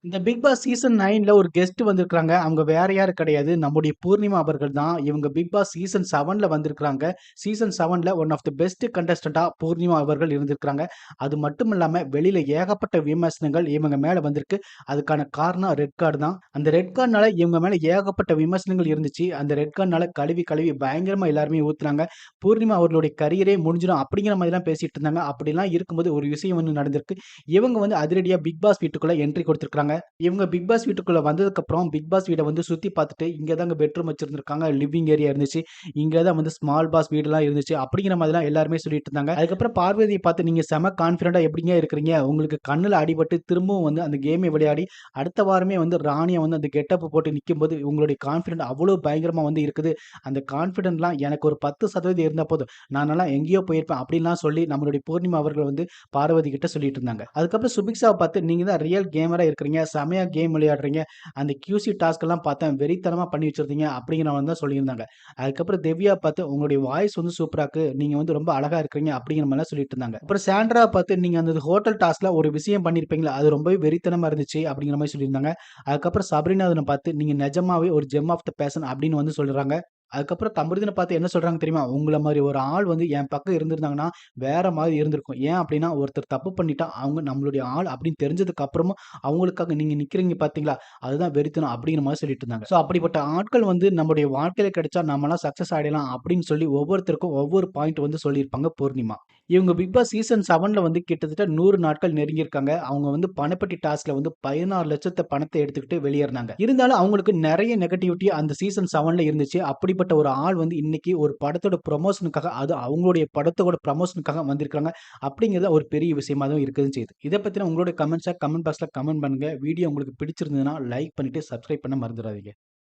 இந்த big Boss season 9ல ஒரு guest வந்திருக்காங்க. அவங்க வேற யாரும் கிடையாது. நம்முடைய பூர்ணிமா அவர்கள் தான். இவங்க பிக் பாஸ் சீசன் 7ல வந்திருக்காங்க. சீசன் 7ல ஒன் ஆஃப் தி பெஸ்ட் கண்டஸ்டன்ட்டா பூர்ணிமா அவர்கள் இருந்திருக்காங்க. அது மட்டும் இல்லாம வெளியில ஏகப்பட்ட விமர்சனங்கள் இவங்க மேல வந்திருக்கு. அதுக்கான காரணம் ரெட் கார்டு தான். அந்த ரெட் கார்ட்னால இவங்க மேல ஏகப்பட்ட விமர்சனங்கள் இருந்துச்சு. அந்த ரெட் கார்ட்னால கழுவி கழுவி பயங்கரமா எல்லாருமே ஊத்துனாங்க. பூர்ணிமா அவர்களுடைய கரியரே முடிஞ்சிடும் அப்படிங்கிற மாதிரிலாம் பேசிட்டு இருந்தாங்க. அப்படிலாம் இருக்கும்போது ஒரு விஷயம் ஒண்ணு நடந்திருக்கு. இவங்க வந்து அதிரடியா பிக் பாஸ் வீட்டுக்குள்ள என்ட்ரி குடுத்திருக்காங்க. இவங்க பிக் பாஸ் வீட்டுக்குள்ள வந்ததுக்கப்புறம், பிக் பாஸ் வீட வந்து சுத்தி பார்த்துட்டு, இங்க தாங்க பெட்ரூம் வச்சிருந்திருக்காங்க. லிவிங் ஏரியா இருந்துச்சு. இங்க தான் வந்து ஸ்மால் பாஸ் வீடுலாம் இருந்துச்சு. அப்படிங்கிற மாதிரிலாம் எல்லாருமே சொல்லிட்டு இருந்தாங்க. அதுக்கப்புறம் பார்வதிய பார்த்து, "நீங்க செம கான்ஃபிடென்ட்டா எப்படிங்க இருக்கிறீங்க? உங்களுக்கு கண்ணுல அடிபட்டு திரும்பவும் வந்து அந்த கேமை விளையாடி, அடுத்த வாரமே வந்து ராணியா வந்து அந்த கெட்டப் போட்டு நிக்கும்போது, உங்களுடைய கான்ஃபிடென்ட் அவ்வளோ பயங்கரமா வந்து இருக்குது. அந்த கான்ஃபிடென்ட்லாம் எனக்கு ஒரு 10% இருந்தா போதும். நானெல்லாம் எங்கேயோ போயிருப்பேன்." அப்படின்லாம் சொல்லி நம்மளுடைய பூர்ணிமா அவர்கள் வந்து பார்வதி கிட்ட சொல்லிட்டு இருந்தாங்க. அதுக்கப்புறம் சுபிக்ஷாவ பார்த்து, "நீங்க தான் ரியல் கேமரா இருக்கிறீங்க. செமையா கேம் விளையாடுறீங்க. அந்த கியூசி டாஸ்க் எல்லாம் பார்த்தேன். வெறித்தனமா பண்ணி வச்சிருந்தீங்க." அப்படிங்கிற மாரி தான் சொல்லியிருந்தாங்க. அதுக்கப்புறம் திவ்யா பார்த்து, "உங்களுடைய வாய்ஸ் வந்து சூப்பரா இருக்கு. நீங்க வந்து ரொம்ப அழகா இருக்கிறீங்க." அப்படிங்கிற மாரிலாம் சொல்லிட்டு இருந்தாங்க. அப்புறம் சாண்ட்ராவ பார்த்து, "நீங்க அந்த ஹோட்டல் டாஸ்க்ல ஒரு விஷயம் பண்ணியிருப்பீங்கல்ல, அது ரொம்பவே வெறித்தனமா இருந்துச்சு." அப்படிங்கிற மாரி சொல்லியிருந்தாங்க. அதுக்கப்புறம் சபரிநாதன பார்த்து, "நீங்க நிஜமாவே ஒரு ஜெம் ஆஃப் த பெர்சன்." அப்படின்னு வந்து சொல்றாங்க. அதுக்கப்புறம் கமருதீன பார்த்து என்ன சொல்றாங்க தெரியுமா? "உங்கள மாரி ஒரு ஆள் வந்து என் பக்கம் இருந்திருந்தாங்கன்னா, வேற மாரி இருந்திருக்கும். ஏன் அப்டின்னா, ஒருத்தர் தப்பு பண்ணிட்டா, அவங்க நம்மளுடைய ஆள் அப்டின்னு தெரிஞ்சதுக்கு அப்புறமும், அவங்களுக்காக நீங்க நிக்கிறீங்க பார்த்தீங்களா? அதுதான் வெறித்தனம் அப்டிங்கிற மாரி சொல்லிட்டு இருந்தாங்க. ஸோ அப்படிப்பட்ட ஆட்கள் வந்து நம்முடைய வாழ்க்கையில கிடைச்சா நம்மலாம் சக்சஸ் ஆயிடலாம் அப்டின்னு சொல்லி ஒவ்வொருத்தருக்கும் ஒவ்வொரு பாயிண்ட் வந்து சொல்லியிருப்பாங்க பூர்ணிமா. இவங்க பிக் பாஸ் சீசன் 7ல வந்து கிட்டத்தட்ட 100 நாட்கள் நெருங்கியிருக்காங்க. அவங்க வந்து பணப்பெட்டி டாஸ்க்ல வந்து 16,00,000 பணத்த எடுத்துக்கிட்டு வெளியேறுனாங்க. இருந்தாலும் அவங்களுக்கு நெறைய நெகட்டிவிட்டி அந்த சீசன் 7ல இருந்துச்சு. அப்படிப்பட்ட ஒரு ஆள் வந்து இன்னைக்கு ஒரு படத்தோட ப்ரமோஷனுக்காக, அது அவங்களுடைய படத்தோட ப்ரமோஷனுக்காக வந்திருக்காங்க. அப்படிங்கிறது ஒரு பெரிய விஷயமா தான் இருக்கவும் செய்யுது. இத பத்தின உங்களுடைய கமெண்ட்ஸ கமெண்ட் பாக்ஸ்ல கமெண்ட் பண்ணுங்க. வீடியோ உங்களுக்கு பிடிச்சிருந்ததுன்னா லைக் பண்ணிட்டு சப்ஸ்கிரைப் பண்ண மறந்துறாதீங்க.